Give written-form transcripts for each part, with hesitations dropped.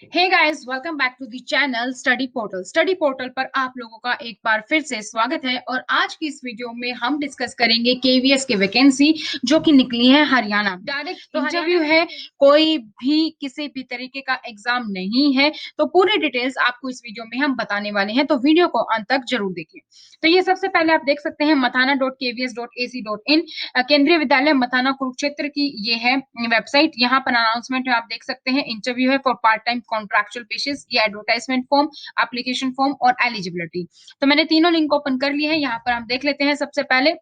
Hey guys, welcome back to the channel study portal. Study portal पर आप लोगों का एक बार फिर से स्वागत है और आज की इस वीडियो में हम डिस्कस करेंगे केवीएस की वैकेंसी जो कि निकली है हरियाणा। डायरेक्ट तो इंटरव्यू है, कोई भी किसी भी तरीके का एग्जाम नहीं है। तो पूरी डिटेल्स आपको इस वीडियो में हम बताने वाले हैं, तो वीडियो को अंत तक जरूर देखिए। तो ये सबसे पहले आप देख सकते हैं mathana.kvs.ac.in, केंद्रीय विद्यालय मथाना कुरुक्षेत्र की ये है वेबसाइट। यहाँ पर अनाउंसमेंट है, आप देख सकते हैं। इंटरव्यू है for part time contractual basis, ये एडवर्टाइजमेंट फॉर्म, एप्लीकेशन फॉर्म और एलिजिबिलिटी। तो मैंने तीनों लिंक ओपन कर लिए हैं। यहाँ पर हम देख लेते हैं सबसे पहले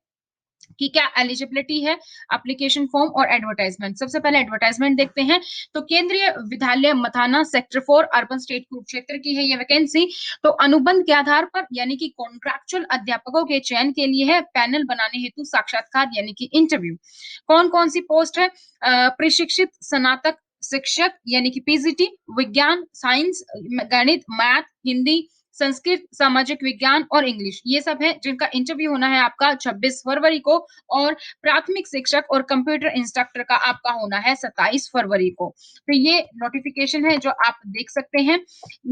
कि क्या एलिजिबिलिटी है, एप्लीकेशन फॉर्म और एडवर्टाइजमेंट। सबसे पहले एडवर्टाइजमेंट देखते हैं। तो केंद्रीय विद्यालय मथाना सेक्टर 4 अर्बन स्टेट कुरुक्षेत्र की है ये वैकेंसी। तो अनुबंध के आधार पर यानी कि कॉन्ट्रैक्चुअल अध्यापकों के चयन के लिए है, पैनल बनाने हेतु साक्षात्कार यानी कि इंटरव्यू। कौन कौन सी पोस्ट है? प्रशिक्षित स्नातक शिक्षक यानी कि पीजीटी, विज्ञान, साइंस, गणित, मैथ, हिंदी, संस्कृत, सामाजिक विज्ञान और इंग्लिश, ये सब है जिनका इंटरव्यू होना है आपका 26 फरवरी को। और प्राथमिक शिक्षक और कंप्यूटर इंस्ट्रक्टर का आपका होना है 27 फरवरी को। तो ये नोटिफिकेशन है जो आप देख सकते हैं।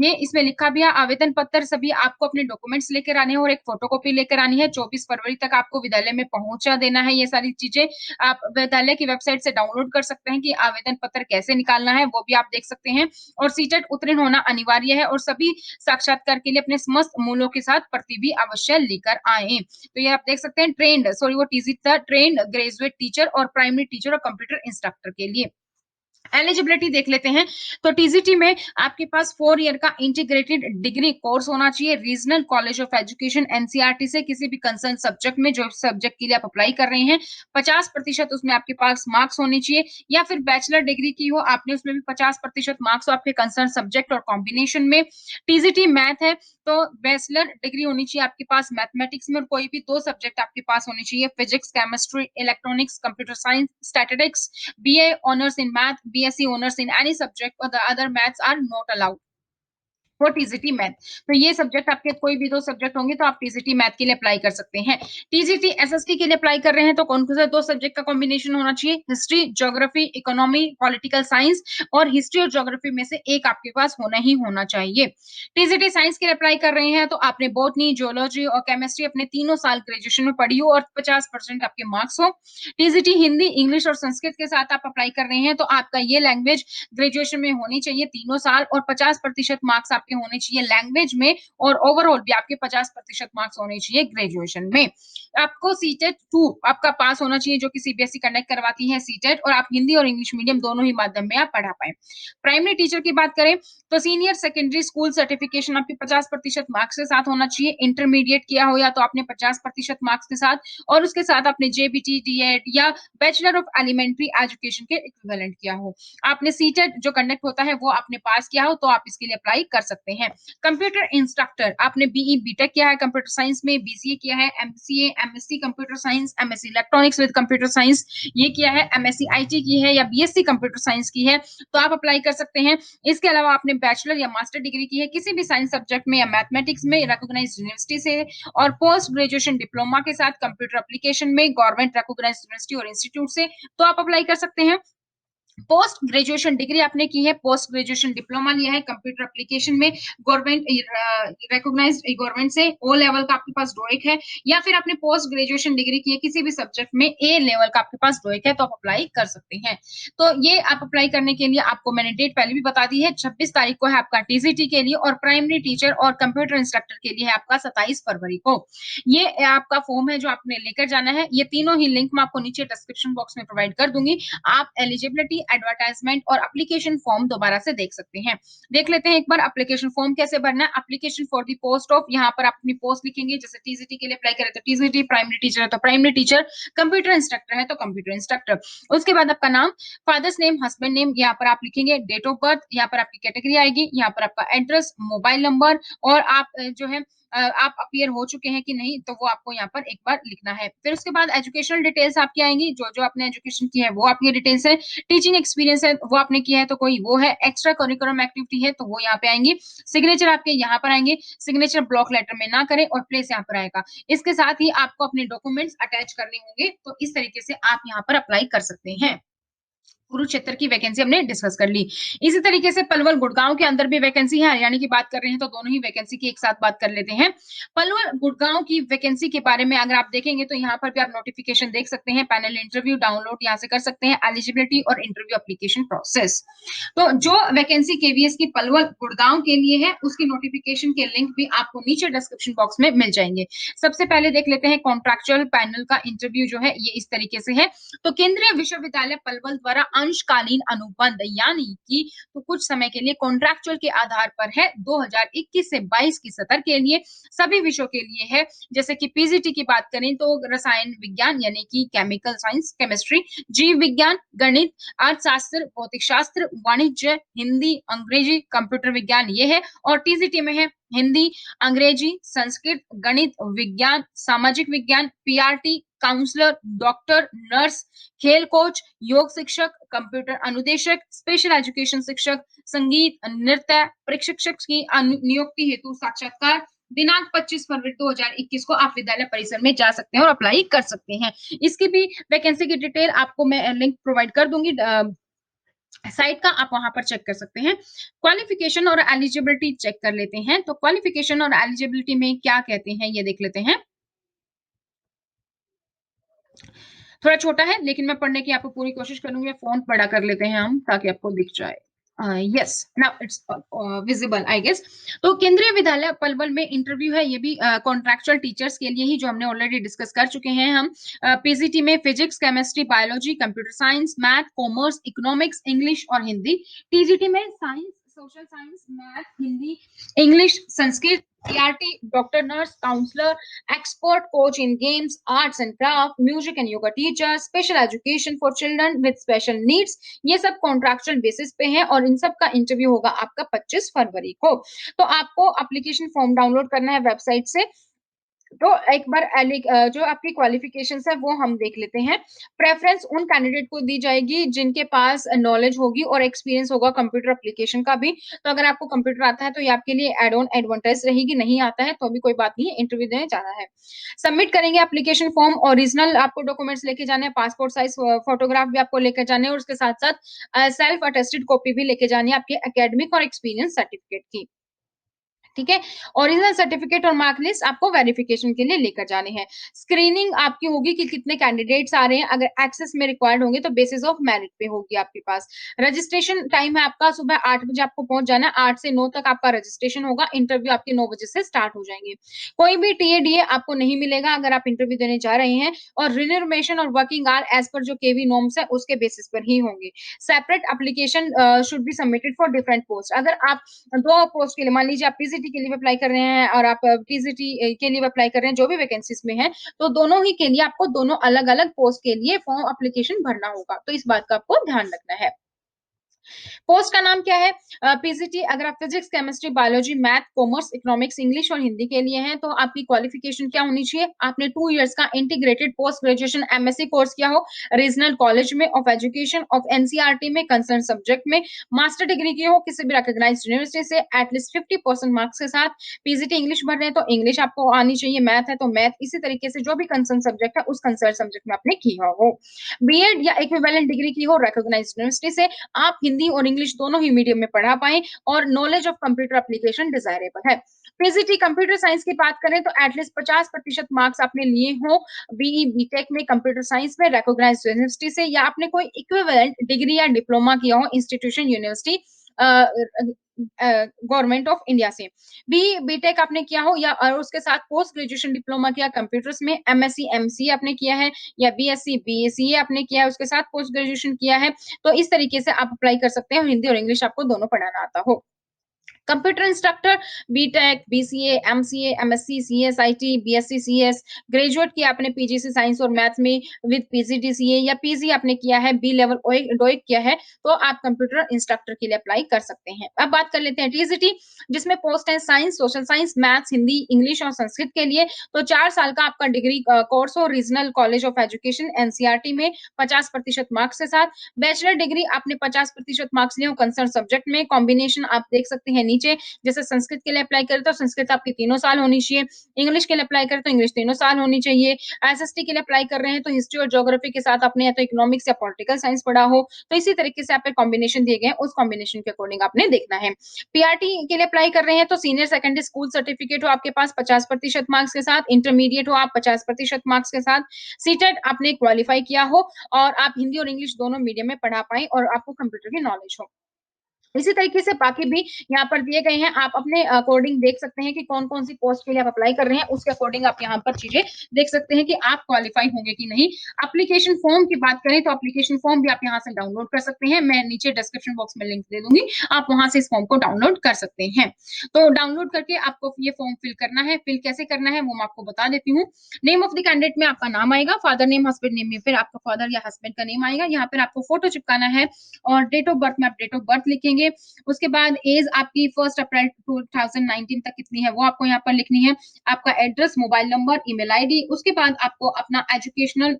ये इसमें लिखा भी है आवेदन पत्र सभी आपको अपने डॉक्यूमेंट्स लेकर आने हैं और एक फोटोकॉपी लेकर आनी है। 24 फरवरी तक आपको विद्यालय में पहुंचा देना है। ये सारी चीजें आप विद्यालय की वेबसाइट से डाउनलोड कर सकते हैं कि आवेदन पत्र कैसे निकालना है, वो भी आप देख सकते हैं। और सीटेट उत्तीर्ण होना अनिवार्य है और सभी साक्षात्कार के लिए अपने समस्त मूल्यों के साथ प्रति भी अवश्य लेकर आए। तो ये आप देख सकते हैं ट्रेंड, सॉरी वो टीजी था, ट्रेंड ग्रेजुएट टीचर और प्राइमरी टीचर और कंप्यूटर इंस्ट्रक्टर के लिए। एलिजिबिलिटी देख लेते हैं। तो टीजीटी में आपके पास 4 ईयर का इंटीग्रेटेड डिग्री कोर्स होना चाहिए regional college of education NCERT से, किसी भी कंसर्न सब्जेक्ट में जो सब्जेक्ट के लिए आप अप्लाई कर रहे हैं 50% उसमें आपके पास मार्क्स होने चाहिए। या फिर बैचलर डिग्री की हो आपने, उसमें भी 50% मार्क्स हो आपके कंसर्न सब्जेक्ट और कॉम्बिनेशन में। टीजीटी मैथ है तो बैचलर डिग्री होनी चाहिए आपके पास मैथमेटिक्स में और कोई भी 2 सब्जेक्ट आपके पास होने चाहिए, physics, chemistry, electronics, computer science, statistics. BA honors in math, BSc honors in any subject, or the other maths are not allowed वो टीजीटी मैथ। तो ये सब्जेक्ट आपके कोई भी 2 सब्जेक्ट होंगे तो आप टीजीटी मैथ के लिए अप्लाई कर सकते हैं। टीजीटी एसएसटी के लिए अप्लाई कर रहे हैं तो कौन से 2 सब्जेक्ट का कॉम्बिनेशन होना चाहिए? History, geography, economy, political science. और हिस्ट्री और ज्योग्राफी में से एक आपके पास होना ही होना चाहिए। टीजीटी साइंस के लिए अप्लाई कर रहे हैं तो आपने बॉटनी, जियोलॉजी और केमिस्ट्री अपने तीनों साल ग्रेजुएशन में पढ़ी हो और 50% आपके मार्क्स हो। टीजीटी हिंदी, इंग्लिश और संस्कृत के साथ आप अप्लाई कर रहे हैं तो आपका ये लैंग्वेज ग्रेजुएशन में होनी चाहिए तीनों साल और 50% मार्क्स आपके होने चाहिए लैंग्वेज में। और ओवरऑल भी आपके 50% मार्क्स होने चाहिए ग्रेजुएशन में। आपको सीटेट 2 आपका पास होना चाहिए जो कि सीबीएसई कंडक्ट करवाती है सीटेट, और आप हिंदी और इंग्लिश मीडियम दोनों ही माध्यम में आप पढ़ा पाए। प्राइमरी टीचर की बात करें तो सीनियर सेकेंडरी स्कूल सर्टिफिकेशन आपके 50% मार्क्स के साथ होना चाहिए। इंटरमीडिएट किया हो या तो आपने 50% मार्क्स के साथ, और उसके साथ आपने जेबीटी, डीएड या बैचलर ऑफ एलिमेंट्री एजुकेशन के इक्विवेलेंट किया हो। आपने सीटेट जो कंडक्ट होता है वो आपने पास किया हो तो आप इसके लिए अप्लाई कर सकते हैं। कंप्यूटर इंस्ट्रक्टर आपने बीई बीटेक किया है कंप्यूटर साइंस में, बीसीए किया है, MCA, MSc computer science, MSc electronics with computer science ये किया है, एमएससी आईटी की है या बीएससी कंप्यूटर साइंस की है तो आप अप्लाई कर सकते हैं। इसके अलावा आपने बैचलर या मास्टर डिग्री की है किसी भी साइंस सब्जेक्ट में या मैथमेटिक्स में रिकॉग्नाइज्ड यूनिवर्सिटी से, और पोस्ट ग्रेजुएशन डिप्लोमा के साथ कंप्यूटर एप्लीकेशन में गवर्नमेंट रिकॉग्नाइज्ड यूनिवर्सिटी और इंस्टीट्यूट से, तो आप अप्लाई कर सकते हैं। पोस्ट ग्रेजुएशन डिग्री आपने की है, पोस्ट ग्रेजुएशन डिप्लोमा लिया है कंप्यूटर एप्लीकेशन में गवर्नमेंट रिकॉग्नाइज्ड गवर्नमेंट से, ओ लेवल का आपके पास डोइक है, या फिर आपने पोस्ट ग्रेजुएशन डिग्री की है किसी भी सब्जेक्ट में ए लेवल का आपके पास डोइक है तो आप अप्लाई कर सकते हैं। तो ये आप अप्लाई करने के लिए आपको मैंने डेट पहले भी बता दी है, 26 तारीख को है आपका टीजीटी के लिए और प्राइमरी टीचर और कंप्यूटर इंस्ट्रक्टर के लिए है आपका 27 फरवरी को। ये आपका फॉर्म है जो आपने लेकर जाना है। ये तीनों ही लिंक मैं आपको नीचे डिस्क्रिप्शन बॉक्स में प्रोवाइड कर दूंगी। आप एलिजिबिलिटी, एडवर्टाइजमेंट और एप्लीकेशन फॉर्म दोबारा से देख सकते हैं। देख लेते हैं एक बार एप्लीकेशन फॉर्म कैसे भरना है। Application for the post of, यहाँ पर आप अपनी पोस्ट लिखेंगे, जैसे टीजीटी के लिए अप्लाई करें तो टीजीटी, प्राइमरी टीचर है तो प्राइमरी टीचर, कंप्यूटर इंस्ट्रक्टर है तो कंप्यूटर इंस्ट्रक्टर। उसके बाद आपका नाम, फादर्स नेम, हस्बैंड नेम यहाँ पर आप लिखेंगे, डेट ऑफ बर्थ, यहाँ पर आपकी कैटेगरी आएगी, यहाँ पर आपका एड्रेस, मोबाइल नंबर, और आप जो है आप अपीयर हो चुके हैं कि नहीं तो वो आपको यहाँ पर एक बार लिखना है। फिर उसके बाद एजुकेशनल डिटेल्स आपकी आएंगी, जो जो आपने एजुकेशन की है वो आपकी डिटेल्स है। टीचिंग एक्सपीरियंस है वो आपने किया है तो कोई वो है, एक्स्ट्रा करिकुलम एक्टिविटी है तो वो यहाँ पे आएंगी। सिग्नेचर आपके यहाँ पर आएंगे, सिग्नेचर ब्लॉक लेटर में ना करें और प्लेस यहाँ पर आएगा। इसके साथ ही आपको अपने डॉक्यूमेंट्स अटैच करने होंगे, तो इस तरीके से आप यहाँ पर अप्लाई कर सकते हैं। कुरुक्षेत्र की वैकेंसी हमने डिस्कस कर ली। इसी तरीके से पलवल गुड़गाँव के अंदर भी वैकेंसी है, हरियाणा की बात कर रहे हैं तो दोनों ही वैकेंसी की एक साथ बात कर लेते हैं। पलवल गुड़गाँव की वैकेंसी के बारे में अगर आप देखेंगे तो यहाँ पर भी आप नोटिफ़िकेशन देख सकते हैं, पैनल इंटरव्यू डाउनलोड यहाँ से कर सकते हैं, एलिजिबिलिटी और इंटरव्यू एप्लीकेशन प्रोसेस। तो जो वैकेंसी केवीएस की पलवल गुड़गाँव के लिए है, उसकी नोटिफ़िकेशन के लिंक भी आपको नीचे डिस्क्रिप्शन बॉक्स में मिल जाएँगे। सबसे पहले देख लेते हैं कॉन्ट्रैक्चुअल पैनल का इंटरव्यू जो है ये इस तरीके से है। तो केंद्रीय विश्वविद्यालय पलवल द्वारा अंशकालीन अनुबंध यानी कि तो कुछ समय के लिए कॉन्ट्रैक्चुअल के आधार पर है 2021 से 22 की सत्र के लिए सभी विषयों के लिए है। जैसे कि पीजीटी की बात करें तो रसायन विज्ञान यानी कि केमिकल साइंस, केमिस्ट्री, जीव विज्ञान, गणित, अर्थशास्त्र, भौतिक शास्त्र, वाणिज्य, हिंदी, अंग्रेजी, कंप्यूटर विज्ञान ये है। और टीजीटी में है हिंदी, अंग्रेजी, संस्कृत, गणित, विज्ञान, सामाजिक विज्ञान, पीआरटी, काउंसलर, डॉक्टर, नर्स, खेल कोच, योग शिक्षक, कंप्यूटर अनुदेशक, स्पेशल एजुकेशन शिक्षक, संगीत, नृत्य प्रशिक्षक की नियुक्ति हेतु साक्षात्कार दिनांक 25 फरवरी 2021 को आप विद्यालय परिसर में जा सकते हैं और अप्लाई कर सकते हैं। इसकी भी वैकेंसी की डिटेल आपको मैं लिंक प्रोवाइड कर दूंगी साइट का, आप वहां पर चेक कर सकते हैं। क्वालिफिकेशन और एलिजिबिलिटी चेक कर लेते हैं। तो क्वालिफिकेशन और एलिजिबिलिटी में क्या कहते हैं ये देख लेते हैं। थोड़ा छोटा है लेकिन मैं पढ़ने की आपको पूरी कोशिश करूंगी। फ़ॉन्ट बड़ा कर लेते हैं हम ताकि आपको दिख जाए। Yes now it's visible I guess. तो केंद्रीय विद्यालय पलवल में इंटरव्यू है, ये भी कॉन्ट्रैक्चुअल टीचर्स के लिए ही, जो हमने ऑलरेडी डिस्कस कर चुके हैं हम। पीजीटी में physics, chemistry, biology, computer science, math, commerce, economics, English और हिंदी। टीजीटी में science, social science, math, Hindi, English, Sanskrit, PRT, doctor, nurse, counsellor, expert coach in games, arts and craft, music and yoga teacher, special education for children with special needs। ये सब contractual basis पे है और इन सब का interview होगा आपका 25 फरवरी को। तो आपको एप्लीकेशन फॉर्म डाउनलोड करना है वेबसाइट से। तो एक बार जो आपकी क्वालिफिकेशंस है वो हम देख लेते हैं। प्रेफरेंस उन कैंडिडेट को दी जाएगी जिनके पास नॉलेज होगी और एक्सपीरियंस होगा कंप्यूटर एप्लीकेशन का भी। तो अगर आपको कंप्यूटर आता है तो ये आपके लिए एड ऑन एडवांटेज रहेगी, नहीं आता है तो भी कोई बात नहीं है, इंटरव्यू देने जाना है। सबमिट करेंगे एप्लीकेशन फॉर्म, ओरिजिनल आपको डॉक्यूमेंट्स लेके जाने हैं, पासपोर्ट साइज फोटोग्राफ भी आपको लेकर जाने हैं और उसके साथ-साथ सेल्फ अटेस्टेड कॉपी भी लेके जानी है आपके एकेडमिक और एक्सपीरियंस सर्टिफिकेट की। ठीक है। ओरिजिनल सर्टिफिकेट और मार्क लिस्ट आपको वेरिफिकेशन के लिए लेकर जाने हैं। स्क्रीनिंग आपकी होगी कि कितने कैंडिडेट्स आ रहे हैं, अगर एक्सेस में रिक्वायर्ड होंगे तो बेसिस ऑफ मेरिट पे होगी आपके पास। रजिस्ट्रेशन टाइम है आपका सुबह 8 बजे आपको पहुंच जाना है, 8 से 9 तक आपका रजिस्ट्रेशन होगा, इंटरव्यू आपके 9 बजे से स्टार्ट हो जाएंगे। कोई भी टीए आपको नहीं मिलेगा अगर आप इंटरव्यू देने जा रहे हैं, और रिन्यूमेशन और वर्किंग आवर एज पर जो केवी नॉर्म्स है उसके बेसिस पर ही होंगे। Separate application should be submitted for different post. अगर आप 2 पोस्ट के लिए, मान लीजिए आप पीजीटी के लिए अप्लाई कर रहे हैं और आप टीजीटी के लिए अप्लाई कर रहे हैं, जो भी वैकेंसीज में है, तो दोनों ही के लिए आपको दोनों अलग-अलग पोस्ट के लिए फॉर्म एप्लीकेशन भरना होगा। तो इस बात का आपको ध्यान रखना है। पोस्ट का नाम क्या है? पीजीटी अगर आप physics, chemistry, biology, math, commerce, economics, English और हिंदी के लिए हैं, तो आपकी क्वालिफिकेशन क्या होनी चाहिए? आपने 2 इयर्स का integrated post graduation MSc course किया हो, रीजनल कॉलेज में ऑफ एजुकेशन ऑफ एनसीईआरटी में कंसर्न सब्जेक्ट में, मास्टर डिग्री की हो किसी भी रिकॉग्नाइज्ड यूनिवर्सिटी से एटलीस्ट 50% मार्क्स के साथ। पीजीटी इंग्लिश भर रहे हैं तो इंग्लिश आपको आनी चाहिए, मैथ है तो मैथ, इसी तरीके से जो भी कंसर्न सब्जेक्ट है उस कंसर्न सब्जेक्ट में आपने किया हो। बीएड या इक्विवेलेंट डिग्री की हो रिकॉग्नाइज्ड यूनिवर्सिटी से, आप हिंदी और इंग्लिश दोनों ही मीडियम में पढ़ा पाएं और knowledge of computer application desirable है। पीजीटी कंप्यूटर साइंस की बात करें तो एटलीस्ट 50% मार्क्स आपने लिए हो बीई बीटेक में कंप्यूटर साइंस में रिकॉग्नाइज्ड यूनिवर्सिटी से, या आपने कोई इक्विवेलेंट डिग्री या डिप्लोमा किया हो institution university government of India से। बी बीटेक आपने किया हो या और उसके साथ पोस्ट ग्रेजुएशन डिप्लोमा किया कंप्यूटर्स में, एमएससी एमसीए आपने किया है या बीएससी बीएसीए आपने किया है, उसके साथ पोस्ट ग्रेजुएशन किया है, तो इस तरीके से आप अप्लाई कर सकते हैं। हिंदी और इंग्लिश आपको दोनों पढ़ाना आता हो। Computer instructor BTech, BCA, MCA, MSc, CS, IT, BSc, CS, graduate किया आपने पीजीसी साइंस और मैथ में विद पीजीडीसीए, या पीजी आपने किया है बी लेवल डोइक किया है, तो आप कंप्यूटर इंस्ट्रक्टर के लिए अप्लाई कर सकते हैं। अब बात कर लेते हैं टीजीटी, जिसमें पोस्ट है science, social science, maths, Hindi, English और संस्कृत के लिए। तो 4 साल का आपका डिग्री कोर्स हो regional college of education NCERT में 50% मार्क्स के साथ। बैचलर डिग्री आपने 50% मार्क्स लिए हो कंसर्न सब्जेक्ट में, कॉम्बिनेशन आप देख सकते हैं नीचे नीचे जैसे संस्कृत के लिए अप्लाई करें तो संस्कृत आपकी तीनों साल होनी चाहिए, इंग्लिश के लिए अप्लाई करें तो इंग्लिश तीनों साल होनी चाहिए, एसएसटी के लिए अप्लाई कर रहे हैं तो हिस्ट्री और ज्योग्राफी के साथ आपने या तो इकोनॉमिक्स या पॉलिटिकल साइंस पढ़ा हो, तो इसी तरीके से आपके कॉम्बिनेशन दिए गए हैं, उस कॉम्बिनेशन के अकॉर्डिंग आपने देखना है। पीआरटी के लिए अप्लाई कर रहे हैं तो सीनियर सेकेंडरी स्कूल सर्टिफिकेट हो आपके पास 50% मार्क्स के साथ, इंटरमीडिएट हो आप 50% मार्क्स के साथ, सीटेट आपने क्वालिफाई किया हो और आप हिंदी और इंग्लिश दोनों मीडियम में पढ़ा पाएँ और आपको कंप्यूटर की नॉलेज हो। इसी तरीके से बाकी भी यहाँ पर दिए गए हैं, आप अपने अकॉर्डिंग देख सकते हैं कि कौन-कौन सी पोस्ट के लिए आप अप्लाई कर रहे हैं, उसके अकॉर्डिंग आप यहाँ पर चीज़ें देख सकते हैं कि आप क्वालिफाई होंगे कि नहीं। एप्लीकेशन फॉर्म की बात करें तो एप्लीकेशन फॉर्म भी आप यहाँ से डाउनलोड कर सकते हैं, मैं नीचे डिस्क्रिप्शन बॉक्स में लिंक दे दूँगी, आप वहाँ से इस फॉर्म को डाउनलोड कर सकते हैं। तो डाउनलोड करके आपको ये फॉर्म फिल करना है, फिल कैसे करना है वो मैं आपको बता देती हूँ। नेम ऑफ द कैंडिडेट में आपका नाम आएगा, फादर नेम, हस्बैंड नेम में फिर आपका फादर या हस्बैंड का नेम आएगा, यहाँ पर आपको फोटो चिपकाना है और डेट ऑफ बर्थ में आप डेट ऑफ बर्थ लिखेंगे। उसके बाद एज आपकी 1 अप्रैल 2019 तक कितनी है वो आपको यहाँ पर लिखनी है। आपका address, mobile number, email ID, उसके बाद आपको अपना एजुकेशनल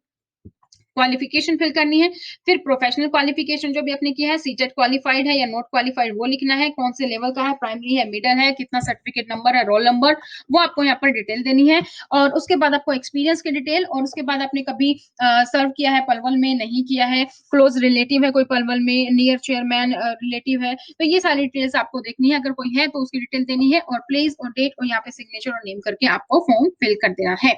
क्वालिफिकेशन फिल करनी है, फिर प्रोफेशनल क्वालिफिकेशन जो भी आपने किया है, सीटेट क्वालिफाइड है या नॉट क्वालिफाइड वो लिखना है, कौन से लेवल का है, प्राइमरी है, मिडल है, कितना सर्टिफिकेट नंबर है, रोल नंबर, वो आपको यहाँ पर डिटेल देनी है और उसके बाद आपको एक्सपीरियंस की डिटेल और उसके बाद आपने कभी सर्व किया है पलवल में, नहीं किया है, क्लोज रिलेटिव है कोई पलवल में, नियर चेयरमैन रिलेटिव है, तो ये सारी डिटेल्स आपको देखनी है, अगर कोई है तो उसकी डिटेल देनी है और प्लेस और डेट और यहाँ पे सिग्नेचर और नेम करके आपको फॉर्म फिल कर देना है।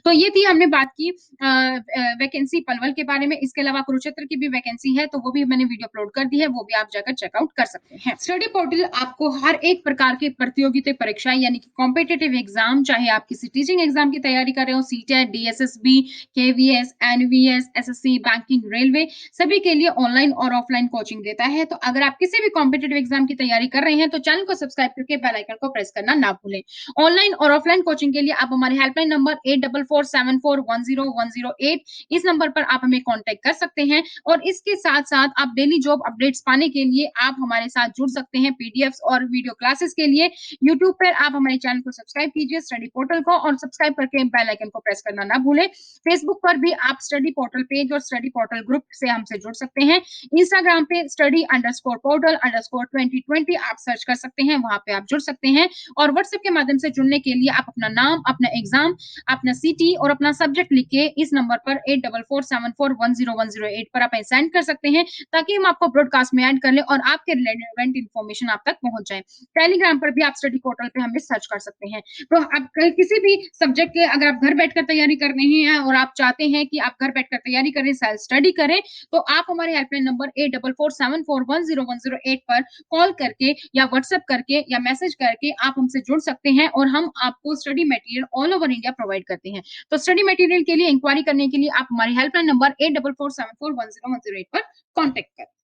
तो ये थी हमने बात की वैकेंसी पलवल के बारे में। इसके अलावा कुरुक्षेत्र की भी वैकेंसी है तो वो भी मैंने वीडियो अपलोड कर दी है, वो भी आप जाकर चेकआउट कर सकते हैं। स्टडी पोर्टल आपको हर एक प्रकार की प्रतियोगिता परीक्षा यानी कि कॉम्पिटिटिव एग्जाम, चाहे आप किसी टीचिंग एग्जाम की तैयारी कर रहे हो, CTET, DSSB, KVS, NVS, SSC, banking, railway, सभी के लिए ऑनलाइन और ऑफलाइन कोचिंग देता है। तो अगर आप किसी भी कॉम्पिटिटिव एग्जाम की तैयारी कर रहे हैं तो चैनल को सब्सक्राइब करके बेल आइकन को प्रेस करना ना भूलें। ऑनलाइन और ऑफलाइन कोचिंग के लिए आप हमारे हेल्पलाइन नंबर 8447410108 इस नंबर पर आप हमें कांटेक्ट कर सकते हैं और इसके साथ-साथ आप डेली जॉब अपडेट्स पाने के लिए आप हमारे साथ जुड़ सकते हैं पीडीएफ्स और वीडियो क्लासेस के लिए। यूट्यूब पर आप हमारे चैनल को सब्सक्राइब कीजिए स्टडी पोर्टल को और सब्सक्राइब करके बेल आइकन को प्रेस करना ना भूलें। फेसबुक पर भी आप स्टडी पोर्टल पेज और स्टडी पोर्टल ग्रुप से हमसे जुड़ सकते हैं। इंस्टाग्राम पे study_portal_2020 आप सर्च कर सकते हैं, वहां पे आप जुड़ सकते हैं और व्हाट्सएप के माध्यम से जुड़ने के लिए आप अपना नाम, अपना एग्जाम, अपना सिटी और अपना सब्जेक्ट लिख के इस नंबर पर 8447410108 पर आप सेंड कर सकते हैं ताकि हम आपको ब्रॉडकास्ट में ऐड कर लें और आपके रिलेवेंट इन्फॉर्मेशन आप तक पहुंच जाए। टेलीग्राम पर भी आप स्टडी पोर्टल पे हमें सर्च कर सकते हैं। तो आप किसी भी सब्जेक्ट के अगर आप घर बैठकर तैयारी कर रहे हैं और आप चाहते हैं कि आप घर बैठकर तैयारी करें, सेल्फ स्टडी करें, तो आप हमारे हेल्पलाइन नंबर 8447410108 पर कॉल करके या व्हाट्सएप करके या मैसेज करके आप हमसे जुड़ सकते हैं और हम आपको study material all over India provide करते हैं। तो स्टडी मटेरियल के लिए इंक्वायरी करने के लिए आप हमारी हेल्पलाइन नंबर 8447410108 पर कांटेक्ट करें।